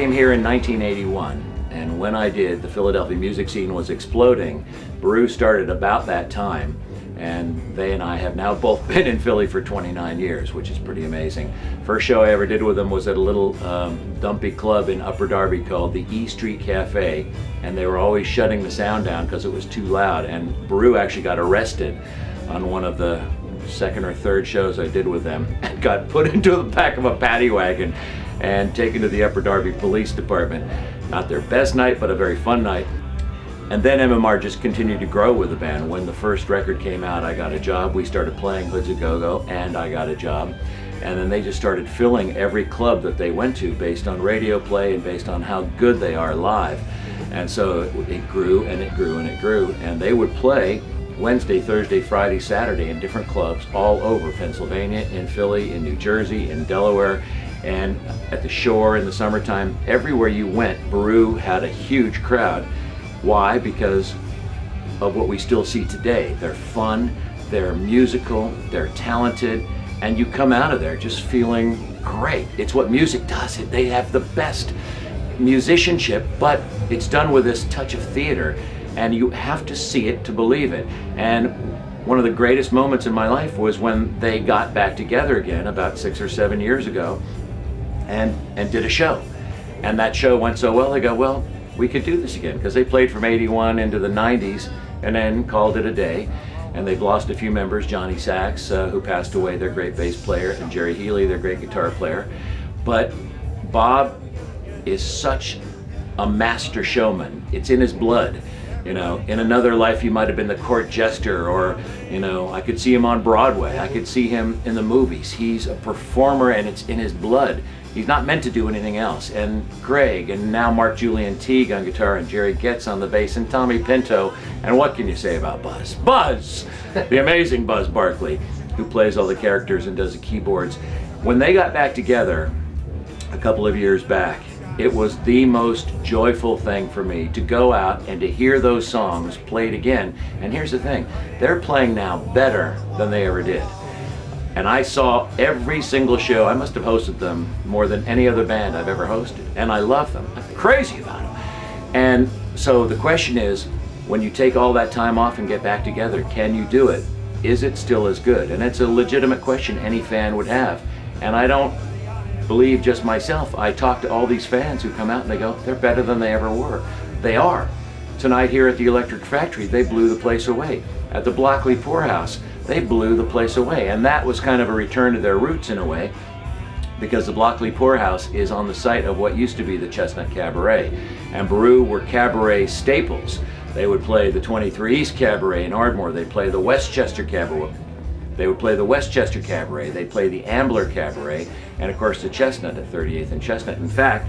came here in 1981, and when I did, the Philadelphia music scene was exploding. Beru started about that time, and they and I have now both been in Philly for 29 years, which is pretty amazing. First show I ever did with them was at a little dumpy club in Upper Darby called the E Street Cafe, and they were always shutting the sound down because it was too loud, and Beru actually got arrested on one of the second or third shows I did with them, and got put into the back of a paddy wagon and taken to the Upper Darby Police Department. Not their best night, but a very fun night. And then MMR just continued to grow with the band. When the first record came out, I got a job. We started playing Hoods A Go-Go, and I got a job. And then they just started filling every club that they went to based on radio play and based on how good they are live. And so it grew and it grew and it grew. And they would play Wednesday, Thursday, Friday, Saturday in different clubs all over Pennsylvania, in Philly, in New Jersey, in Delaware, and at the shore in the summertime. Everywhere you went, Beru had a huge crowd. Why? Because of what we still see today. They're fun, they're musical, they're talented, and you come out of there just feeling great. It's what music does. They have the best musicianship, but it's done with this touch of theater, and you have to see it to believe it. And one of the greatest moments in my life was when they got back together again about 6 or 7 years ago and did a show. And that show went so well, they go, well, we could do this again, because they played from '81 into the '90s and then called it a day. And they've lost a few members, Johnny Sachs, who passed away, their great bass player, and Jerry Healy, their great guitar player. But Bob is such a master showman. It's in his blood. You know, in another life he might have been the court jester, or, you know, I could see him on Broadway. I could see him in the movies. He's a performer, and it's in his blood. He's not meant to do anything else. And Greg, and now Mark Julian Teague on guitar, and Jerry Getz on the bass, and Tommy Pinto. And what can you say about Buzz? Buzz! The amazing Buzz Barkley, who plays all the characters and does the keyboards. When they got back together a couple of years back, it was the most joyful thing for me to go out and to hear those songs played again. And here's the thing, they're playing now better than they ever did. And I saw every single show. I must have hosted them more than any other band I've ever hosted. And I love them. I'm crazy about them. And so the question is, when you take all that time off and get back together, can you do it? Is it still as good? And it's a legitimate question any fan would have. And I don't believe just myself. I talk to all these fans who come out and they go, they're better than they ever were. They are. Tonight here at the Electric Factory, they blew the place away. At the Blockley Poorhouse, they blew the place away. And that was kind of a return to their roots in a way, because the Blockley Poorhouse is on the site of what used to be the Chestnut Cabaret. And Beru were cabaret staples. They would play the 23 East Cabaret in Ardmore. They'd play the Westchester Cabaret. They would play the Westchester Cabaret. They'd play the Ambler Cabaret, and of course the Chestnut at 38th and Chestnut. In fact,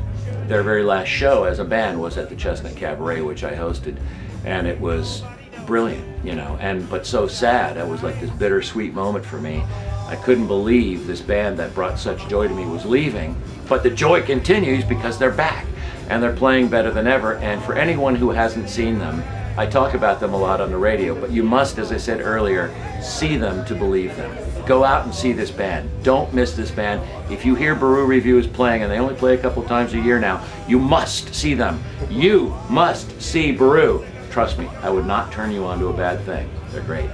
their very last show as a band was at the Chestnut Cabaret, which I hosted, and it was brilliant, you know, but so sad. It was like this bittersweet moment for me. I couldn't believe this band that brought such joy to me was leaving, but the joy continues because they're back and they're playing better than ever. And for anyone who hasn't seen them, I talk about them a lot on the radio, but you must, as I said earlier, see them to believe them. Go out and see this band. Don't miss this band. If you hear Beru Revue is playing, and they only play a couple times a year now, you must see them. You must see Beru. Trust me, I would not turn you on to a bad thing. They're great.